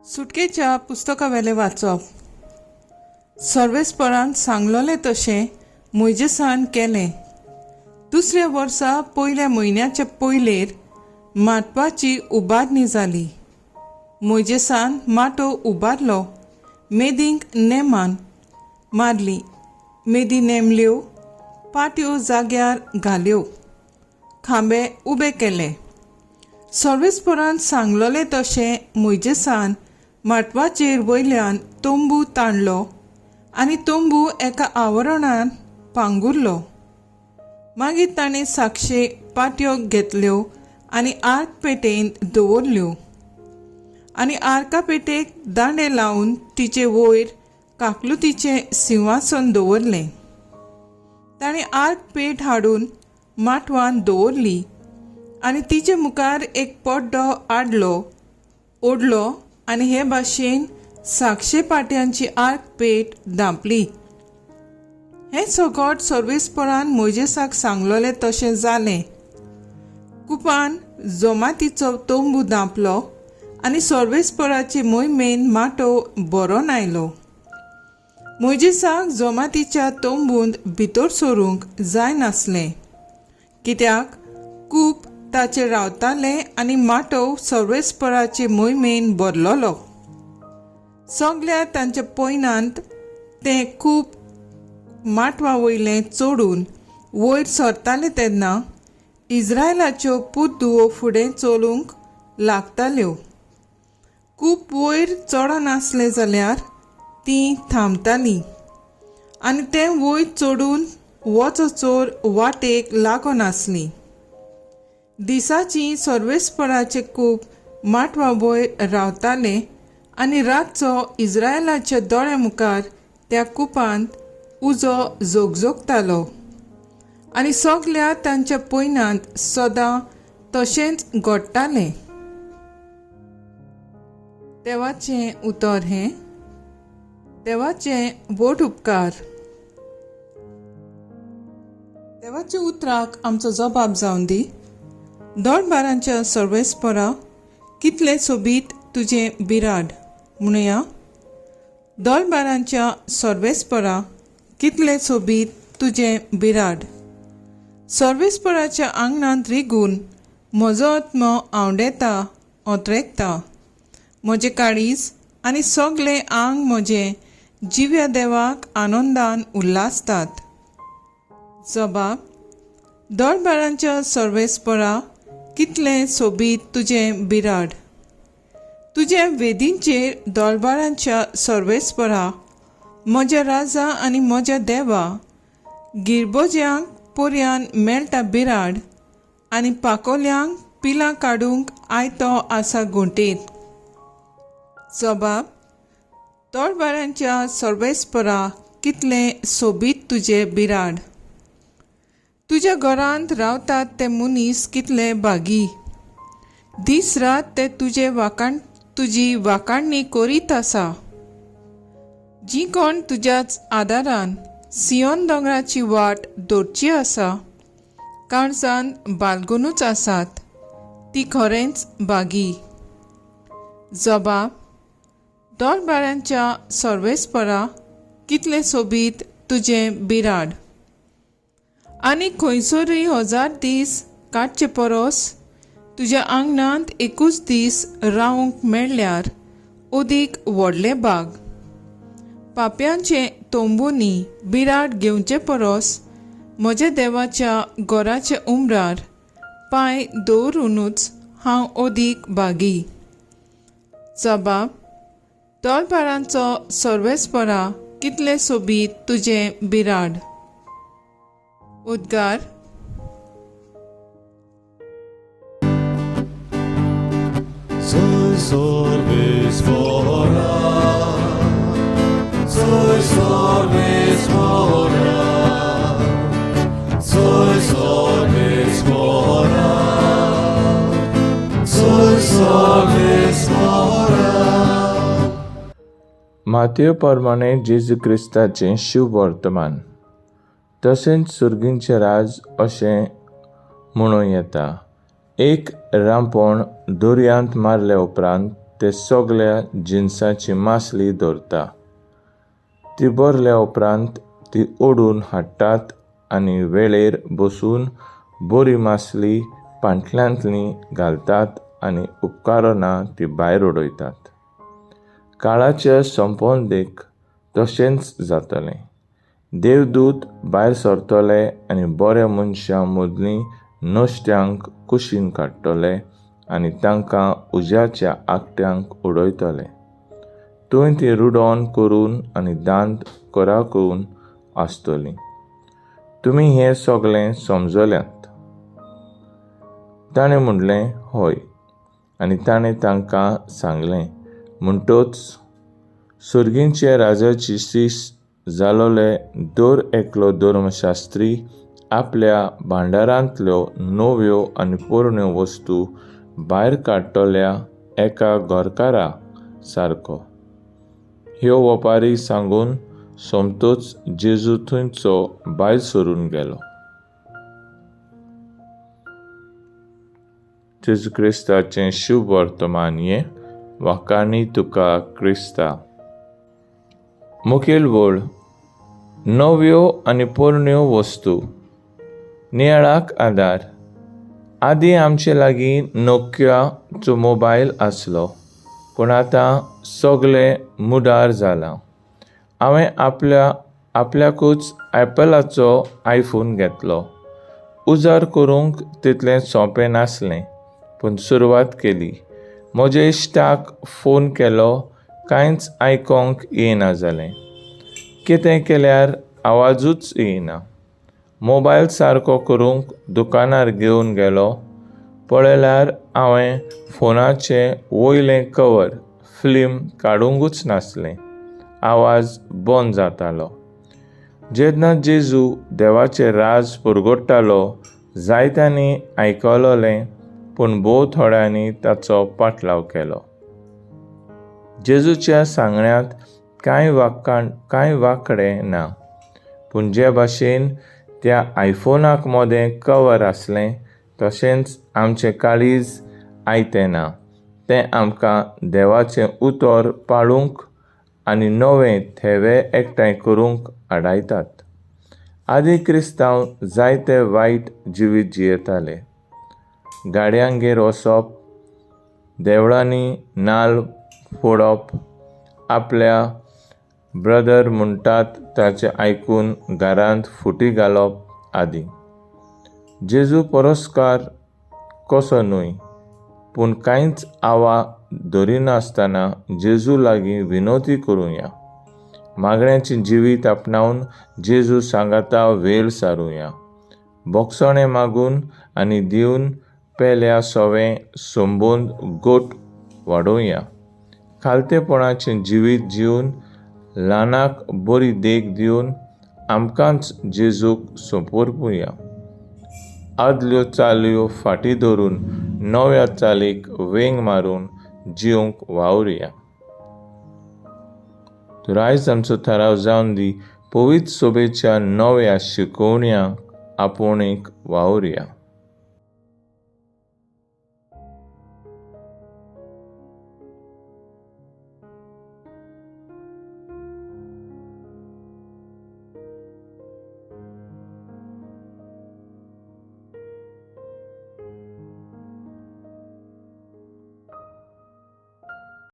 सुटकेच्या पुस्तकावेले वाचप. सर्वेस्परान सांगलोले तशें मोइजेसान केलें. दुसऱ्या वर्सा पयल्या म्हयन्याच्या पयलेर माटपाची उबारणी जाली. मोइजेसान माटो उबारलो. मेदींक नेमान मारली. मेदी नेमल्यो, पाट्यो जाग्यार घाल्यो, खांबे उबे केले. सर्वेस्परान सांगलोले तशें मोइजेसान माटवाचेर वयल्यान तोंबू ताणलो आनी तोंबू एका आवरणान पांगुरलो. मागीर ताणें साक्षे पाट्यो घेतल्यो आनी आर्क पेटयेंत दवरल्यो आनी आर्का पेटेक दांडे लावन तिचे वयर काकलुतीचें सिंहासन दवरलें. ताणें आर्क पेट हाडून माटवान दवरली आनी तिचे मुखार एक पड्डो ओडलो आनी हे भाशेन साक्षे पाट्यांची आर्क पेट धांपली. हें सगळें सर्वेस्परान मोइजेसाक सांगलोलें तशें जालें. कुपान जोमातीचो तोंबू धांपलो आनी सर्वेस्पराचे मोहिमेन माटो बरो आयलो. मोइजेसाक जोमातीच्या तोंबूंत भितर सरूंक जाय नासलें, कित्याक कूप ताचेर रावताले आनी माटो सर्वेस्पराचे मोहिमेन भरलोलो. सगळ्या तांच्या पयनांत तें खूब माटवा वयलें चोडून वयर सरताले तेन्ना इस्रायलाच्यो पुतधुवो फुडें चलूंक लागताल्यो. खूब वयर चडनासलें जाल्यार तीं थांबतालीं आनी तें वयर चडून वचोचोर वाटेक लागनासलीं. दिसाची सर्वेस्पराचे कूप माटवा वयर रावताले आनी रातचो इस्रायलाच्या दोळ्या मुखार त्या कुपांत उजो जोगजोगतालो आनी सगळ्या तांच्या पयनांत सदां तशेंच घडटालें. देवाचें उतर हें. देवाचें व्हड उपकार. देवाच्या उतराक आमचो जबाब जावन दी. दोळबारांच्या सर्वेस्परा, कितले सोबीत तुजें बिराड. म्हणुया, दोळबारांच्या सर्वेस्परा, कितले सोबीत तुजें बिराड. सर्वेस्पराच्या आंगणांत रिगून म्हजो आत्मो आवंडेता, ओंत्रेकता. म्हजें काळीज आनी सगळें आंग म्हजें जिव्या देवाक आनंदान उल्लासतात. जबाब. दोळबारांच्या सर्वेस्परा, कितलें सोबीत तुजें बिराड. तुज्या वेदींचेर दोळबारांच्या सर्वेस्परा, म्हज्या राजा आनी म्हज्या देवा, गिरबोज्यांक पोरयान मेळटा बिराड आनी पाकोल्यांक पिलां काडूंक आयतो आसा घुंटेर. जबाब. दोळबारांच्या सर्वेस्परा, कितलें सोबीत तुजें बिराड. तुज्या घरांत रावतात ते मनीस कितले बागी. दीस रात ते तुजी वाखाणणी करीत आसा. जी कोण तुज्याच आदारान सियोन दोंगराची वाट धरची आसा, काळजान बाळगूनच आसात, ती खरेंच बागी. जबाब. दोळबारांच्या सर्वेस्परा, कितले सोबीत तुजें बिराड. आनी खंयसरूय 1000 दीस काडचे परस तुज्या आंगणांत एकूच दीस रावंक मेळ्ळ्यार ओदीक व्हडले बाग. पाप्यांचे तोंबूंनी बिराड घेवचे परस म्हज्या देवाच्या घराच्या उमरार पांय दवरूनच हांव ओदीक बागी. जबाब. दोळबारांचो सर्वेस्परा, कितले सोबीत तुजें बिराड. उद्गार. Soy सर्वेस्परा, soy सर्वेस्परा, soy सर्वेस्परा, soy सर्वेस्परा. मातये प्रमाणे जेजू क्रिस्ताचें शुभ वर्तमान. तशेंच सुर्गींचें राज अशें म्हणूं येता. एक रांपोण दर्यांत मारले उपरांत ते सगल्या जिन्साची मासली धरता. ती भरल्या उपरांत ती ओडून हाडटात आनी वेळेर बसून बरी मासली पांटल्यांतली घालतात आनी उपकारना ती भायर उडयतात. काळाचे संपवंदेक तशेंच जातलें. देवदूत भायर सरतले आनी बऱ्या मनशां मदलीं नश्ट्यांक कुशीन काडटले आनी तांकां उज्याच्या आकट्यांक उडयतले. थंय ती रुडोन करून आनी दांत करून आसतलीं. तुमी हें सगळें समजल्यात? ताणें म्हणलें, हय. आनी ताणें तांकां सांगलें, म्हणटच सुर्गींचे राजाची सीस जालोले दर एकलो धर्मशास्त्री आपल्या भांडारांतल्यो नव्यो आनी पोरण्यो वस्तू भायर काडटल्या एका घरकारा सारको. ह्यो वेपारी सांगून सोमतोच जेजू थंयचो भायर सरून गेलो. जेजू क्रिस्ताचें शुभ वर्तमान हें वाकाणी तुका क्रिस्ता. मुखेल वळ नव्यो आनी पोरण्यो वस्तू. नियाळाक आदार. आदीं आमचे लागीं नोकियाचो मोबायल आसलो, पूण आतां सगळें मुडार जालां. हांवें आपल्याकूच ॲपलाचो आयफोन घेतलो. उजार करूंक तितलें सोंपें नासलें, पूण सुरवात केली. म्हज्या इश्टाक फोन केलो, कांयच आयकोंक येना जालें. कितें केल्यार आवाजूच येना. मोबायल सारको करूंक दुकानार घेवन गेलो, पळयल्यार हांवें फोनाचें वयलें कवर फिल्म काडूंकूच नासलें. आवाज बंद जातालो. जेन्ना जेजू देवाचें राज परगडटालो जायत्यांनी आयकलोलें, पूण भोव थोड्यांनी ताचो पाटलाव केलो. जेजूच्या सांगण्यात कांय वांकडें ना, पूण जे भाशेन त्या आयफोनाक मोदें कवर आसलें तशेंच आमचें काळीज आयतें ना. तें आमकां देवाचें उतर पाळूंक आनी नवे थेवे एकठांय करूंक आडायतात. आदीं क्रिस्तांव जायते वायट जिवीत जियेताले. गाडयांगेर वचप, देवळांनी नाल्ल फोडप, आपल्या ब्रदर म्हणटात ताचें आयकून घरांत फुटी घालप आदी. जेजू परस्कार कसो न्हय, पूण कांयच आवा धरिनासतना जेजू लागीं विनोती करुया. मागण्याचें जिवीत आपणावन जेजू सांगाता वेळ सारुया. बोगसणें मागून आनी दिवन पेल्या सोवें सोंबून गोट वाडोवया. खालतेपणाचें जिवीत जिवन ल्हानाक बरी देख दिवन आमकांच जेजूक सोंपोरपुया. आदल्यो चालयो फाटीं धरून नव्या चालीक वेंग मारून जिवंक वावुरया. तर आयज आमचो थाराव जावन दी पवित्र सोबेच्या नव्या शिकोवण्यांक आपुणीक वावुरया.